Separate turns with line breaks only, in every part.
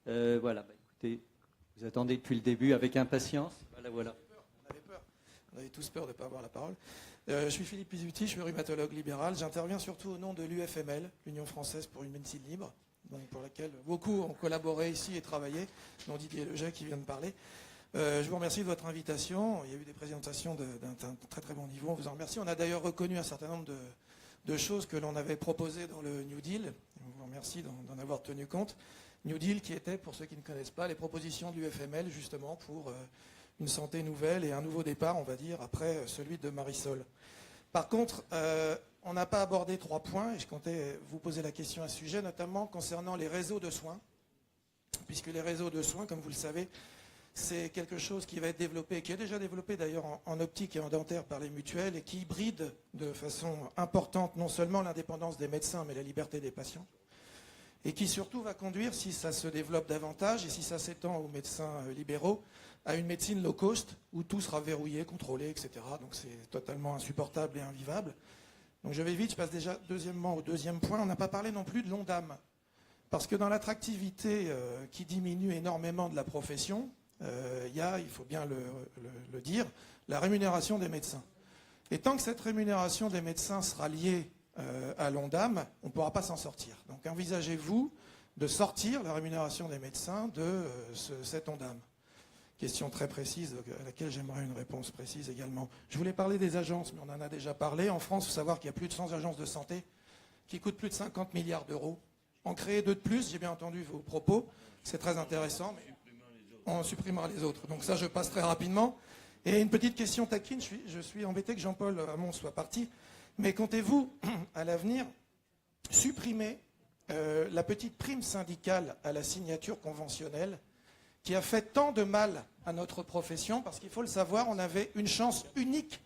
Voilà, écoutez, vous attendez depuis le début avec impatience. Voilà.
On avait tous peur de ne pas avoir la parole. Je suis Philippe Pizzuti, je suis rhumatologue libéral. J'interviens surtout au nom de l'UFML, l'Union française pour une médecine libre, donc pour laquelle beaucoup ont collaboré ici et travaillé, dont Didier Leget qui vient de parler. Je vous remercie de votre invitation. Il y a eu des présentations d'un très très bon niveau. On vous en remercie. On a d'ailleurs reconnu un certain nombre de choses que l'on avait proposées dans le New Deal. On vous remercie d'en avoir tenu compte. New Deal qui était, pour ceux qui ne connaissent pas, les propositions de l'UFML justement pour une santé nouvelle et un nouveau départ, on va dire, après celui de Marisol. Par contre, on n'a pas abordé 3 points et je comptais vous poser la question à ce sujet, notamment concernant les réseaux de soins, puisque les réseaux de soins, comme vous le savez, c'est quelque chose qui va être développé, qui est déjà développé d'ailleurs en optique et en dentaire par les mutuelles et qui bride de façon importante non seulement l'indépendance des médecins, mais la liberté des patients. Et qui surtout va conduire, si ça se développe davantage et si ça s'étend aux médecins libéraux, à une médecine low cost où tout sera verrouillé, contrôlé, etc. Donc c'est totalement insupportable et invivable. Donc je vais vite, je passe déjà deuxièmement au deuxième point. On n'a pas parlé non plus de l'ONDAM. Parce que dans l'attractivité qui diminue énormément de la profession, il y a, il faut bien le dire, la rémunération des médecins. Et tant que cette rémunération des médecins sera liée à l'ONDAM, on ne pourra pas s'en sortir. Donc envisagez-vous de sortir la rémunération des médecins de cet ONDAM. Question très précise à laquelle j'aimerais une réponse précise également. Je voulais parler des agences, mais on en a déjà parlé. En France, il faut savoir qu'il y a plus de 100 agences de santé qui coûtent plus de 50 milliards d'euros. En créer 2 de plus, j'ai bien entendu vos propos, c'est très intéressant, mais on supprimera les autres. Donc ça, je passe très rapidement. Et une petite question taquine, je suis embêté que Jean-Paul Hamon soit parti, mais comptez-vous, à l'avenir, supprimer la petite prime syndicale à la signature conventionnelle qui a fait tant de mal à notre profession, parce qu'il faut le savoir, on avait une chance unique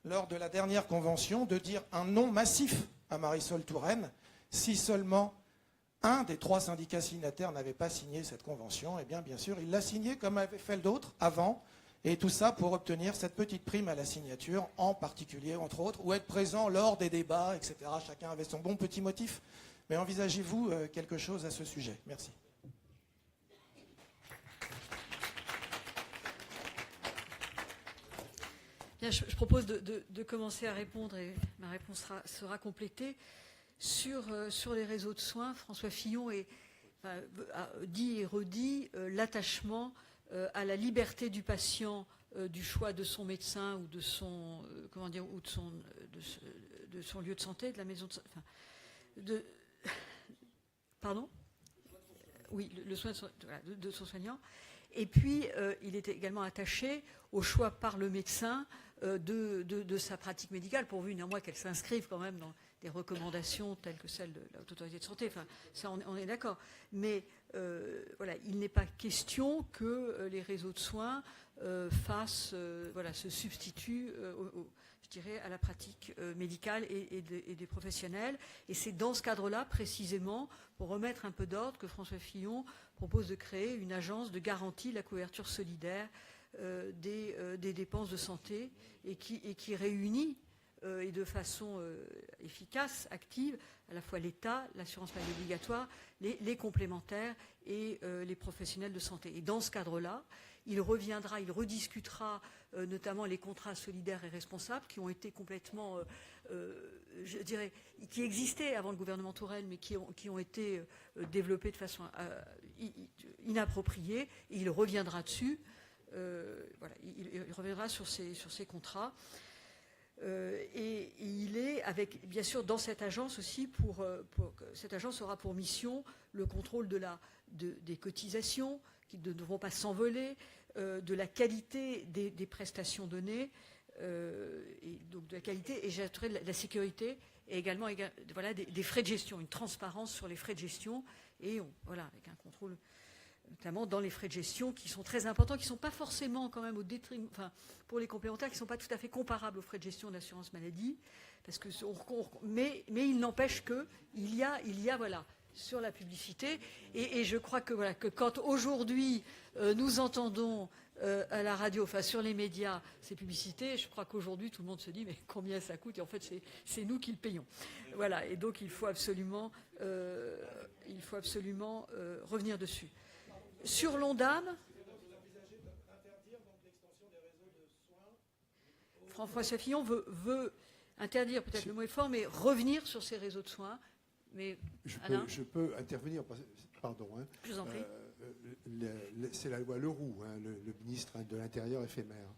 lors de la dernière convention de dire un non massif à Marisol Touraine, si seulement un des 3 syndicats signataires n'avait pas signé cette convention. Eh bien sûr, il l'a signée comme avaient fait d'autres avant, et tout ça pour obtenir cette petite prime à la signature, en particulier, entre autres, ou être présent lors des débats, etc. Chacun avait son bon petit motif. Mais envisagez-vous quelque chose à ce sujet? Merci.
Bien, je propose de commencer à répondre, et ma réponse sera complétée. Sur les réseaux de soins, François Fillon a dit et redit l'attachement à la liberté du patient du choix de son médecin ou de son de son lieu de santé, de la maison de pardon, oui, le soin de son soignant. Et puis il était également attaché au choix par le médecin de sa pratique médicale, pourvu néanmoins qu'elle s'inscrive quand même dans des recommandations telles que celles de la Haute Autorité de Santé. Enfin, ça, on est d'accord. Mais voilà, il n'est pas question que les réseaux de soins se substituent, je dirais, à la pratique médicale et des professionnels. Et c'est dans ce cadre-là, précisément, pour remettre un peu d'ordre, que François Fillon propose de créer une agence de garantie de la couverture solidaire des dépenses de santé et qui réunit et de façon efficace, active, à la fois l'État, l'assurance maladie obligatoire, les complémentaires et les professionnels de santé. Et dans ce cadre-là, il rediscutera notamment les contrats solidaires et responsables qui ont été complètement, je dirais, qui existaient avant le gouvernement Touraine, mais qui ont été développés de façon inappropriée. Et il reviendra dessus. Il reviendra sur ces contrats. Et il est avec, bien sûr, dans cette agence aussi, cette agence aura pour mission le contrôle des cotisations qui ne devront pas s'envoler, de la qualité des prestations données, et donc de la qualité et j'ajouterais de la sécurité, et également voilà, des frais de gestion, une transparence sur les frais de gestion, et voilà, avec un contrôle notamment dans les frais de gestion qui sont très importants, qui ne sont pas forcément quand même au détriment, enfin pour les complémentaires, qui ne sont pas tout à fait comparables aux frais de gestion de l'assurance maladie, parce que mais il n'empêche que il y a voilà, sur la publicité, et je crois que voilà, que quand aujourd'hui nous entendons à la radio, enfin sur les médias, ces publicités, je crois qu'aujourd'hui tout le monde se dit mais combien ça coûte, et en fait c'est nous qui le payons. Voilà, et donc il faut absolument revenir dessus. Sur l'Ondam, François Fillon veut interdire, peut-être le mot est fort, mais revenir sur ces réseaux de soins. Mais
je peux intervenir, pardon.
Je vous en prie.
C'est la loi Leroux, le ministre de l'Intérieur éphémère.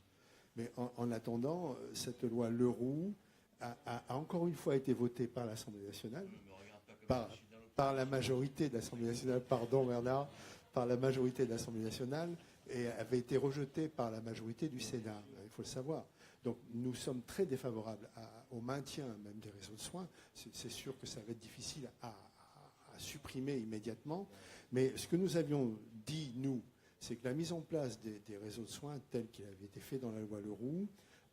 Mais en attendant, cette loi Leroux a encore une fois été votée par l'Assemblée nationale, par la majorité de l'Assemblée nationale, pardon Bernard, par la majorité de l'Assemblée nationale, et avait été rejetée par la majorité du Sénat, il faut le savoir. Donc nous sommes très défavorables au maintien même des réseaux de soins. C'est sûr que ça va être difficile à supprimer immédiatement. Mais ce que nous avions dit, nous, c'est que la mise en place des réseaux de soins tels qu'il avait été fait dans la loi Leroux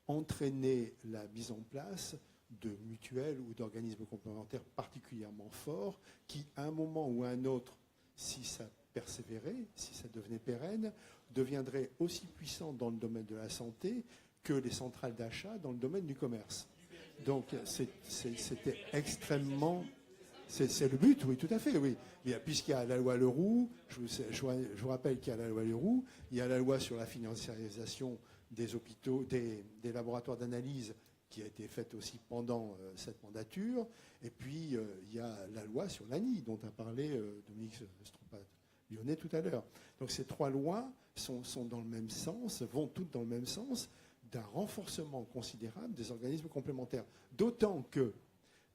entraînait la mise en place de mutuelles ou d'organismes complémentaires particulièrement forts qui, à un moment ou à un autre, si ça persévérait, si ça devenait pérenne, deviendraient aussi puissants dans le domaine de la santé que les centrales d'achat dans le domaine du commerce. Donc c'était extrêmement... C'est le but, oui, tout à fait, oui. Puisqu'il y a la loi Leroux, je vous rappelle qu'il y a la loi Leroux, il y a la loi sur la financiarisation des hôpitaux, des laboratoires d'analyse qui a été faite aussi pendant cette mandature, et puis il y a la loi sur l'ANI dont a parlé Dominique Stropat-Lyonnais tout à l'heure. Donc ces trois lois sont dans le même sens, vont toutes dans le même sens, d'un renforcement considérable des organismes complémentaires. D'autant que,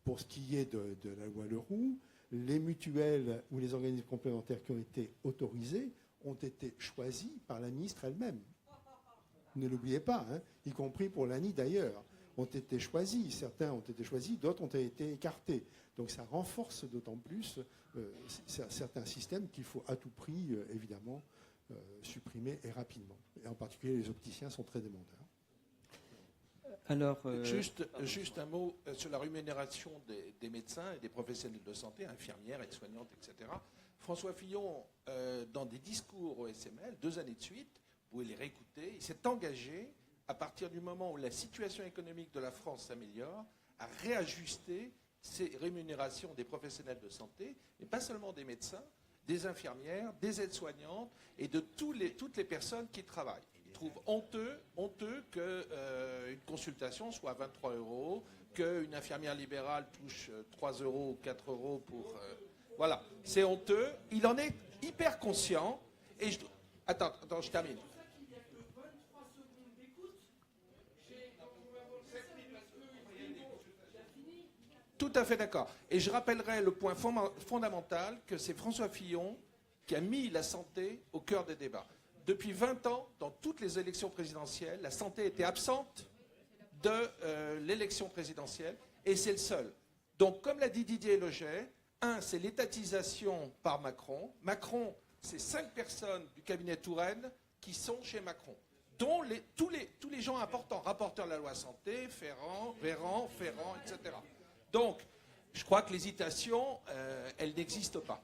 pour ce qui est de la loi Leroux, les mutuelles ou les organismes complémentaires qui ont été autorisés ont été choisis par la ministre elle-même. Ne l'oubliez pas, y compris pour l'ANI d'ailleurs, ont été choisis. Certains ont été choisis, d'autres ont été écartés. Donc ça renforce d'autant plus certains systèmes qu'il faut à tout prix, évidemment, supprimer et rapidement. Et en particulier, les opticiens sont très demandeurs.
Alors,
juste un mot sur la rémunération des médecins et des professionnels de santé, infirmières, aides-soignantes, etc. François Fillon, dans des discours au SML, 2 années de suite, vous pouvez les réécouter, il s'est engagé, à partir du moment où la situation économique de la France s'améliore, à réajuster ces rémunérations des professionnels de santé, et pas seulement des médecins, des infirmières, des aides-soignantes et de toutes les personnes qui travaillent. Je trouve honteux qu'une consultation soit 23 €, qu'une infirmière libérale touche 3 € ou 4 € pour... voilà, c'est honteux. Il en est hyper conscient. Et Attends, je termine. Tout à fait d'accord. Et je rappellerai le point fondamental que c'est François Fillon qui a mis la santé au cœur des débats. Depuis 20 ans, dans toutes les élections présidentielles, la santé était absente de l'élection présidentielle, et c'est le seul. Donc, comme l'a dit Didier Loget, c'est l'étatisation par Macron. Macron, c'est 5 personnes du cabinet Touraine qui sont chez Macron, dont tous les gens importants, rapporteurs de la loi santé, Véran, Ferrand, etc. Donc, je crois que l'hésitation, elle n'existe pas.